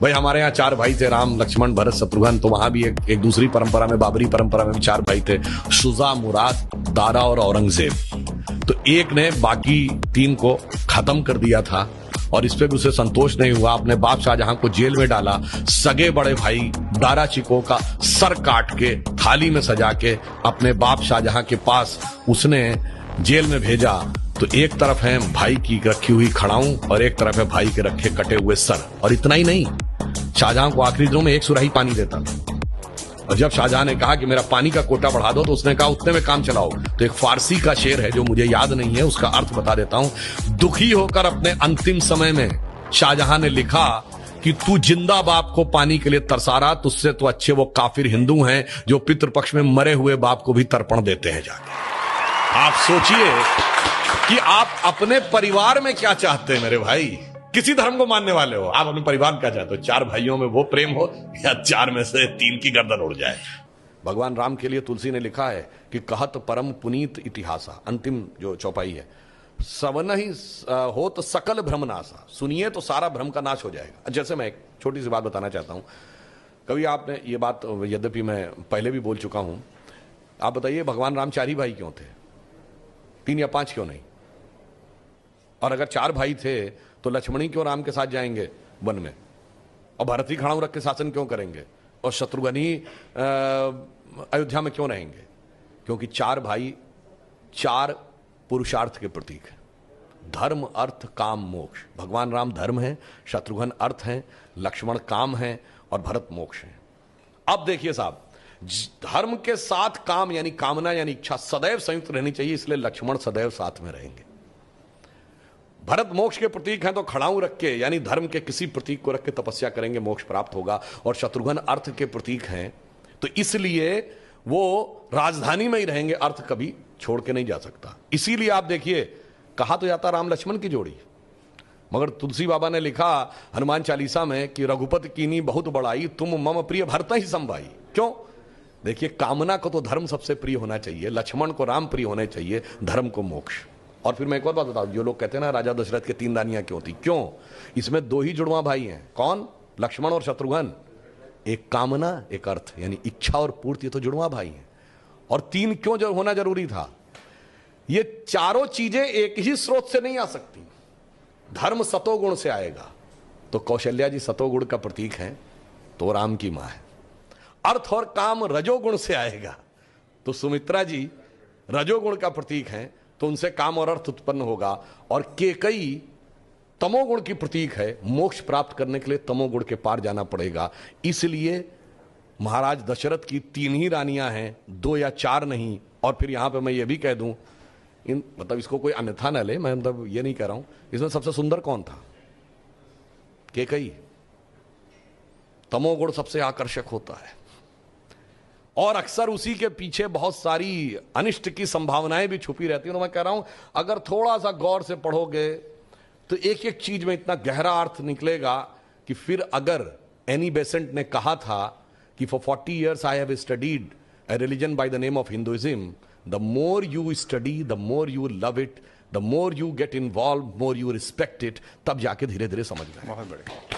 भाई हमारे यहाँ 4 भाई थे, राम लक्ष्मण भरत शत्रुघ्न। तो वहां भी एक दूसरी परंपरा में, बाबरी परंपरा में भी 4 भाई थे, शुजा, मुराद, दारा और औरंगजेब। तो एक ने बाकी 3 को खत्म कर दिया था और इस पे भी उसे संतोष नहीं हुआ। अपने बाप शाहजहां को जेल में डाला। सगे बड़े भाई दारा चिको का सर काट के थाली में सजा के अपने बाप शाहजहां के पास उसने जेल में भेजा। तो एक तरफ है भाई की रखी हुई खड़ाऊं और एक तरफ है भाई के रखे कटे हुए सर। और इतना ही नहीं, शाहजहां को आखिरी दिनों में 1 सुराही पानी देता था। और जब शाहजहां ने कहा कि मेरा पानी का कोटा बढ़ा दो, तो उसने कहा उतने में काम चलाओ। तो एक फारसी का शेर है जो मुझे याद नहीं है, उसका अर्थ बता देता हूं। दुखी होकर अपने अंतिम समय में शाहजहां ने लिखा कि तू जिंदा बाप को पानी के लिए तरसा रहा, तुझसे तो अच्छे वो काफिर हिंदू हैं जो पितृपक्ष में मरे हुए बाप को भी तर्पण देते हैं जाके। आप सोचिए कि आप अपने परिवार में क्या चाहते हैं मेरे भाई। किसी धर्म को मानने वाले हो, आप अपने परिवार में क्या चाहते हो? 4 भाइयों में वो प्रेम हो या 4 में से 3 की गर्दन उड़ जाए। भगवान राम के लिए तुलसी ने लिखा है कि कहत परम पुनीत इतिहासा, अंतिम जो चौपाई है, सवन ही हो तो सकल भ्रम नासा, सुनिए तो सारा भ्रम का नाश हो जाएगा। जैसे मैं एक छोटी सी बात बताना चाहता हूं। कभी आपने ये बात, यद्यपि मैं पहले भी बोल चुका हूं, आप बताइए भगवान राम 4 ही भाई क्यों थे? 3 या 5 क्यों नहीं? और अगर 4 भाई थे तो लक्ष्मणी क्यों राम के साथ जाएंगे वन में, और भरत ही खड़ाऊ रख के शासन क्यों करेंगे, और शत्रुघ्न ही अयोध्या में क्यों रहेंगे? क्योंकि 4 भाई 4 पुरुषार्थ के प्रतीक हैं। धर्म, अर्थ, काम, मोक्ष। भगवान राम धर्म है, शत्रुघ्न अर्थ है, लक्ष्मण काम है और भरत मोक्ष है। अब देखिए साहब, धर्म के साथ काम यानी कामना यानी इच्छा सदैव संयुक्त रहनी चाहिए, इसलिए लक्ष्मण सदैव साथ में रहेंगे। भरत मोक्ष के प्रतीक हैं तो खड़ाऊ रख के यानी धर्म के किसी प्रतीक को रख के तपस्या करेंगे, मोक्ष प्राप्त होगा। और शत्रुघ्न अर्थ के प्रतीक हैं तो इसलिए वो राजधानी में ही रहेंगे, अर्थ कभी छोड़ के नहीं जा सकता। इसीलिए आप देखिए, कहा तो जाता राम लक्ष्मण की जोड़ी, मगर तुलसी बाबा ने लिखा हनुमान चालीसा में कि रघुपति कीनी बहुत बड़ाई, तुम मम प्रिय भरत ही संभाई। क्यों? देखिए, कामना को तो धर्म सबसे प्रिय होना चाहिए, लक्ष्मण को राम प्रिय होने चाहिए, धर्म को मोक्ष। और फिर मैं एक और बात बताऊं, जो लोग कहते हैं ना राजा दशरथ के 3 रानियां क्यों थी, क्यों? इसमें 2 ही जुड़वा भाई हैं। कौन? लक्ष्मण और शत्रुघ्न। एक कामना, एक अर्थ, यानी इच्छा और पूर्ति, तो जुड़वा भाई हैं। और 3 क्यों जो होना जरूरी था? ये चारों चीजें एक ही स्रोत से नहीं आ सकती। धर्म सतोगुण से आएगा, तो कौशल्या जी सतोगुण का प्रतीक है, तो राम की मां है। अर्थ और काम रजोगुण से आएगा, तो सुमित्रा जी रजोगुण का प्रतीक है, तो उनसे काम और अर्थ उत्पन्न होगा। और केकई तमोगुण की प्रतीक है, मोक्ष प्राप्त करने के लिए तमोगुण के पार जाना पड़ेगा। इसलिए महाराज दशरथ की 3 ही रानियां हैं, 2 या 4 नहीं। और फिर यहां पे मैं ये भी कह दूं, मतलब इसको कोई अन्यथा न ले, मैं मतलब ये नहीं कह रहा हूं, इसमें सबसे सुंदर कौन था? केकई। तमोगुण सबसे आकर्षक होता है और अक्सर उसी के पीछे बहुत सारी अनिष्ट की संभावनाएं भी छुपी रहती हैं। और मैं कह रहा हूं, अगर थोड़ा सा गौर से पढ़ोगे तो एक एक चीज में इतना गहरा अर्थ निकलेगा कि फिर अगर एनी बेसेंट ने कहा था कि for 40 years I have studied a religion by the name of Hinduism, the more you study, the more you love it, the more you get involved, more you respect it, तब जाके धीरे धीरे समझ में। बहुत बढ़िया।